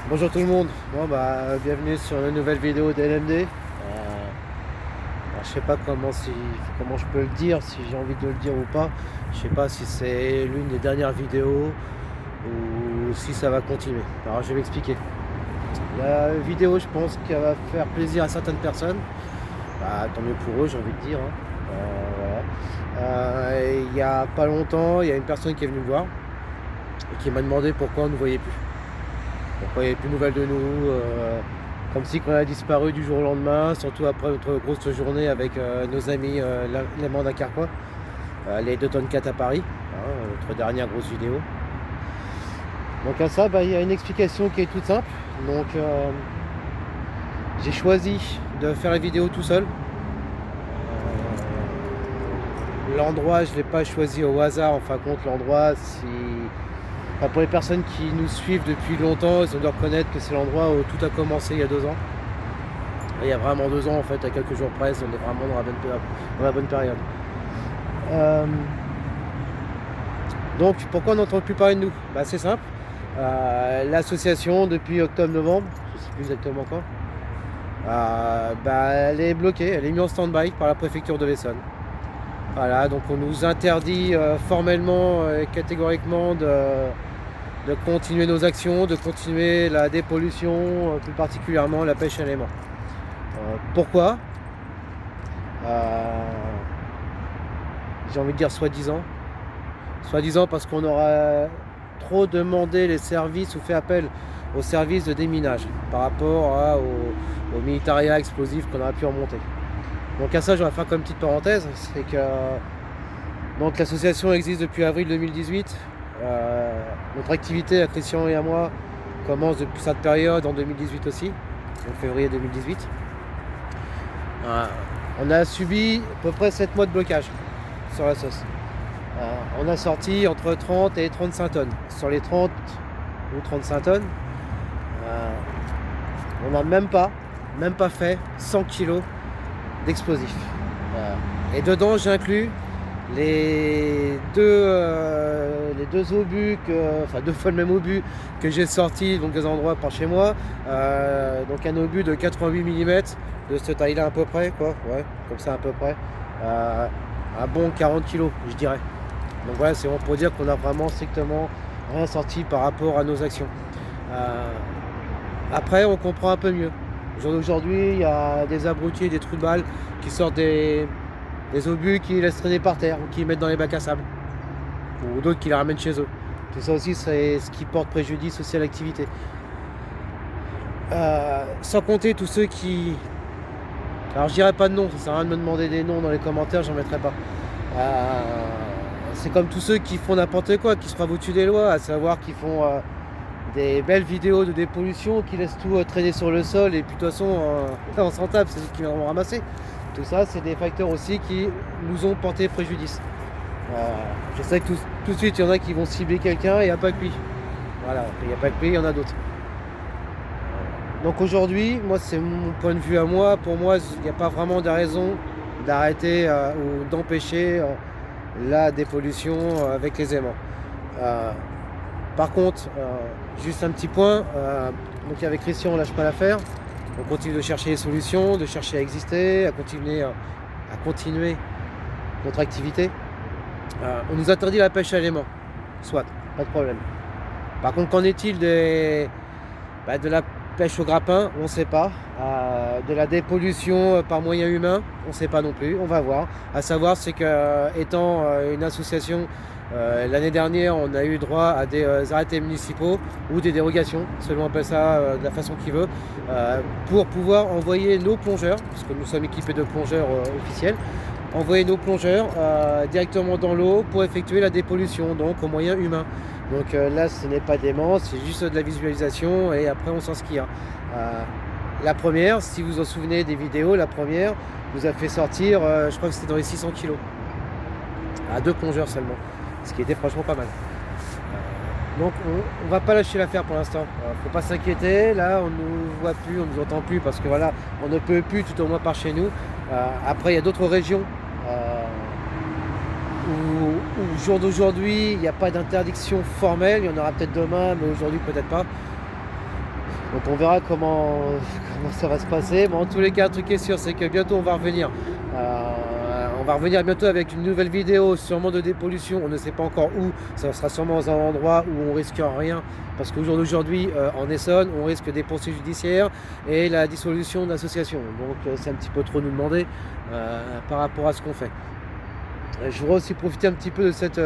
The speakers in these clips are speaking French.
Bonjour tout le monde, bienvenue sur une nouvelle vidéo d'LMD. Je sais pas comment je peux le dire, si j'ai envie de le dire ou pas. Je sais pas si c'est l'une des dernières vidéos ou si ça va continuer. Alors je vais m'expliquer. La vidéo, je pense qu'elle va faire plaisir à certaines personnes. Tant mieux pour eux, j'ai envie de dire, hein. Il y a pas longtemps, il y a une personne qui est venue me voir et qui m'a demandé pourquoi on ne nous voyait plus. Pourquoi il n'y avait plus de nouvelles de nous, comme si on a disparu du jour au lendemain, surtout après notre grosse journée avec nos amis les Mandacarquois, les 2 tonnes 4 à Paris, hein, notre dernière grosse vidéo. Donc à ça, il y a une explication qui est toute simple. Donc j'ai choisi de faire la vidéo tout seul. L'endroit, je ne l'ai pas choisi au hasard. En fin de compte, l'endroit, pour les personnes qui nous suivent depuis longtemps, ils ont dû reconnaître que c'est l'endroit où tout a commencé il y a 2 ans. Et il y a vraiment 2 ans, en fait, à quelques jours près, on est vraiment dans la bonne période. Donc, pourquoi on n'entend plus parler de nous? C'est simple. L'association, depuis octobre-novembre, je ne sais plus exactement quand, elle est bloquée, elle est mise en stand-by par la préfecture de l'Essonne. Voilà, donc on nous interdit formellement et catégoriquement de continuer nos actions, de continuer la dépollution, plus particulièrement la pêche à l'aimant. Pourquoi J'ai envie de dire soi-disant. Soi-disant parce qu'on aura trop demandé les services ou fait appel aux services de déminage par rapport au militaria explosif qu'on aurait pu remonter. Donc à ça, je vais faire comme petite parenthèse, c'est que donc l'association existe depuis avril 2018. Notre activité à Christian et à moi commence depuis cette période en 2018 aussi, en février 2018. On a subi à peu près 7 mois de blocage sur la sauce. On a sorti entre 30 et 35 tonnes. Sur les 30 ou 35 tonnes, on n'a même pas fait 100 kg d'explosifs. Et dedans, j'inclus les deux obus, enfin 2 fois le même obus que j'ai sorti donc des endroits par chez moi. Donc un obus de 88 mm de cette taille-là à peu près, quoi, ouais, comme ça à peu près. Un bon 40 kg, je dirais. Donc voilà, c'est bon pour dire qu'on a vraiment strictement rien sorti par rapport à nos actions. Après, on comprend un peu mieux. Aujourd'hui, il y a des abrutis et des trous de balles qui sortent des obus qui laissent traîner par terre ou qui mettent dans les bacs à sable, ou d'autres qui les ramènent chez eux. Tout ça aussi, c'est ce qui porte préjudice aussi à l'activité. Sans compter tous ceux qui... Alors je dirais pas de nom, ça sert à rien de me demander des noms dans les commentaires, j'en mettrai pas. C'est comme tous ceux qui font n'importe quoi, qui se font au-dessus des lois, à savoir qui font des belles vidéos de dépollution, qui laissent tout traîner sur le sol, et puis de toute façon on s'en tape, c'est ceux qui viendront ramasser. Tout ça, c'est des facteurs aussi qui nous ont porté préjudice. Je sais que tout de suite, il y en a qui vont cibler quelqu'un, et il n'y a pas que lui. Voilà, il n'y a pas que lui, il y en a d'autres. Donc aujourd'hui, moi, c'est mon point de vue à moi. Pour moi, il n'y a pas vraiment de raison d'arrêter ou d'empêcher la dépollution avec les aimants. Par contre, juste un petit point, donc avec Christian, on lâche pas l'affaire. On continue de chercher des solutions, de chercher à exister, à continuer notre activité. On nous interdit la pêche à l'aimant, soit, pas de problème. Par contre, qu'en est-il de la pêche au grappin? On ne sait pas. De la dépollution par moyens humains, on ne sait pas non plus, on va voir. À savoir, c'est que étant une association, l'année dernière, on a eu droit à des arrêtés municipaux ou des dérogations, selon on appelle ça de la façon qu'il veut, pour pouvoir envoyer nos plongeurs, parce que nous sommes équipés de plongeurs officiels, envoyer nos plongeurs directement dans l'eau pour effectuer la dépollution, donc aux moyens humains. Donc là, ce n'est pas dément, c'est juste de la visualisation et après on s'en skie. La première, si vous vous en souvenez des vidéos, la première nous a fait sortir, je crois que c'était dans les 600 kg, à 2 plongeurs seulement, ce qui était franchement pas mal. Donc on va pas lâcher l'affaire pour l'instant. Faut pas s'inquiéter, là on nous voit plus, on nous entend plus parce que voilà, on ne peut plus tout au moins par chez nous. Après il y a d'autres régions où au jour d'aujourd'hui il n'y a pas d'interdiction formelle, il y en aura peut-être demain, mais aujourd'hui peut-être pas. Donc on verra comment ça va se passer. Mais en tous les cas, un truc qui est sûr, c'est que bientôt on va revenir. On va revenir bientôt avec une nouvelle vidéo, sûrement de dépollution. On ne sait pas encore où. Ça sera sûrement dans un endroit où on risque rien. Parce qu'au jour d'aujourd'hui, en Essonne, on risque des poursuites judiciaires et la dissolution d'associations. Donc c'est un petit peu trop nous demander par rapport à ce qu'on fait. Je voudrais aussi profiter un petit peu de cette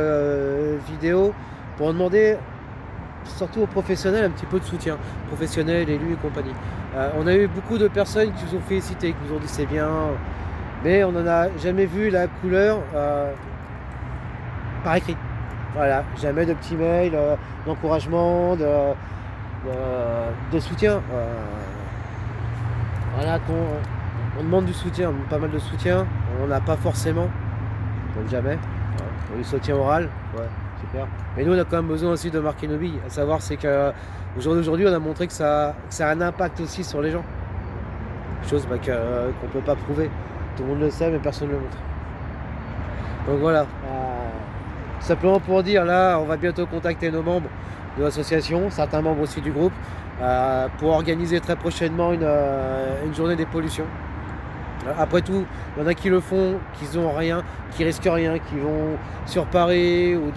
vidéo pour demander surtout aux professionnels un petit peu de soutien, professionnels, élus et compagnie. On a eu beaucoup de personnes qui nous ont félicité, qui nous ont dit c'est bien, mais on n'en a jamais vu la couleur par écrit. Voilà, jamais de petits mails d'encouragement, de soutien. Voilà, on demande du soutien, on demande pas mal de soutien, on n'a pas forcément, donc jamais. Ouais. On a du soutien oral, ouais, super. Mais nous on a quand même besoin aussi de marquer nos billes. À savoir c'est qu'au jour d'aujourd'hui on a montré que ça a un impact aussi sur les gens. Chose qu'on ne peut pas prouver. Tout le monde le sait mais personne ne le montre. Donc voilà. Tout simplement pour dire, là on va bientôt contacter nos membres de l'association, certains membres aussi du groupe, pour organiser très prochainement une journée des pollutions. Après tout, il y en a qui le font, qui n'ont rien, qui risquent rien, qui vont sur Paris ou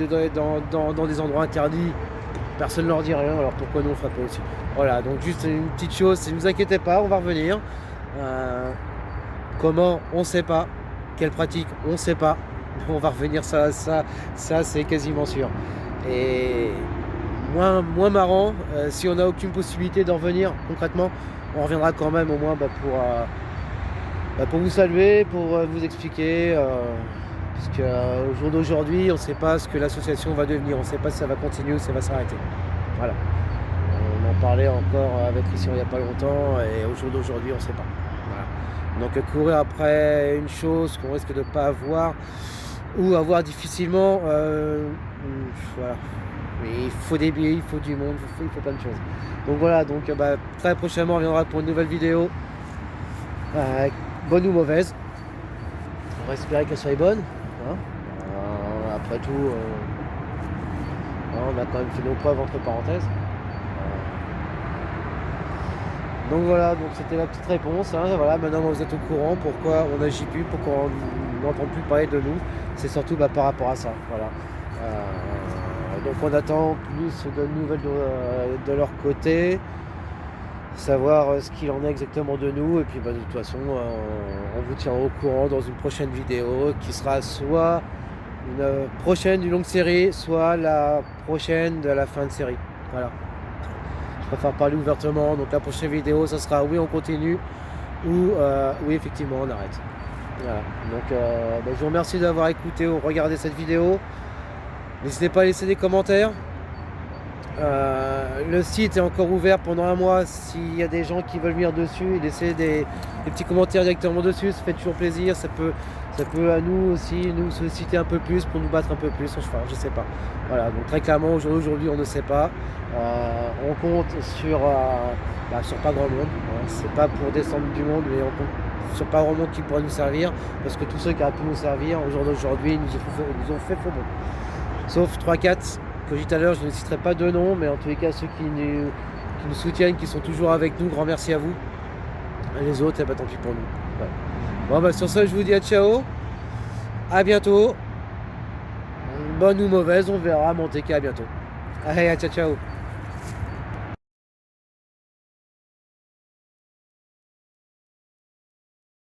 dans des endroits interdits. Personne ne leur dit rien, alors pourquoi nous on ne ferait pas aussi? Voilà, donc juste une petite chose, ne vous inquiétez pas, on va revenir. Comment? On ne sait pas. Quelle pratique? On ne sait pas. On va revenir, ça c'est quasiment sûr. Et moins marrant, si on n'a aucune possibilité d'en revenir concrètement, on reviendra quand même au moins pour vous saluer, pour vous expliquer, parce qu'au jour d'aujourd'hui, on ne sait pas ce que l'association va devenir, on ne sait pas si ça va continuer ou si ça va s'arrêter. Voilà. On en parlait encore avec Christian il n'y a pas longtemps, et au jour d'aujourd'hui, on ne sait pas. Voilà. Donc courir après une chose qu'on risque de ne pas avoir, ou avoir difficilement, voilà. Mais il faut des billets, il faut du monde, il faut plein de choses. Donc voilà, donc très prochainement on reviendra pour une nouvelle vidéo. Bonne ou mauvaise, on va espérer qu'elle soit bonne, hein. Après tout, on a quand même fait nos preuves entre parenthèses. Donc voilà, donc c'était la petite réponse, hein. Voilà, maintenant vous êtes au courant pourquoi on n'agit plus, pourquoi on n'entend plus parler de nous. C'est surtout par rapport à ça. Voilà. Donc on attend plus de nouvelles de leur côté, savoir ce qu'il en est exactement de nous, et puis de toute façon on vous tient au courant dans une prochaine vidéo qui sera soit une prochaine d'une longue série, soit la prochaine de la fin de série. Voilà, je préfère parler ouvertement. Donc la prochaine vidéo ça sera oui on continue ou oui effectivement on arrête. Voilà. Donc je vous remercie d'avoir écouté ou regardé cette vidéo. N'hésitez pas à laisser des commentaires. Le site est encore ouvert pendant un mois. S'il y a des gens qui veulent venir dessus et laisser des petits commentaires directement dessus, ça fait toujours plaisir. Ça peut à nous aussi nous solliciter un peu plus pour nous battre un peu plus. Enfin, je sais pas. Voilà, donc très clairement aujourd'hui on ne sait pas. On compte sur pas grand monde. C'est pas pour descendre du monde, mais on compte sur pas grand monde qui pourrait nous servir, parce que tous ceux qui auraient pu nous servir au jour d'aujourd'hui nous ont fait faux bon. Sauf 3-4 que j'ai dit tout à l'heure, je ne citerai pas de nom, mais en tous les cas ceux qui nous soutiennent, qui sont toujours avec nous, grand merci à vous. Et les autres, tant pis pour nous. Ouais. Bon sur ça je vous dis à ciao, à bientôt. Bonne ou mauvaise, on verra, montez qu'à bientôt. Allez, ciao ciao.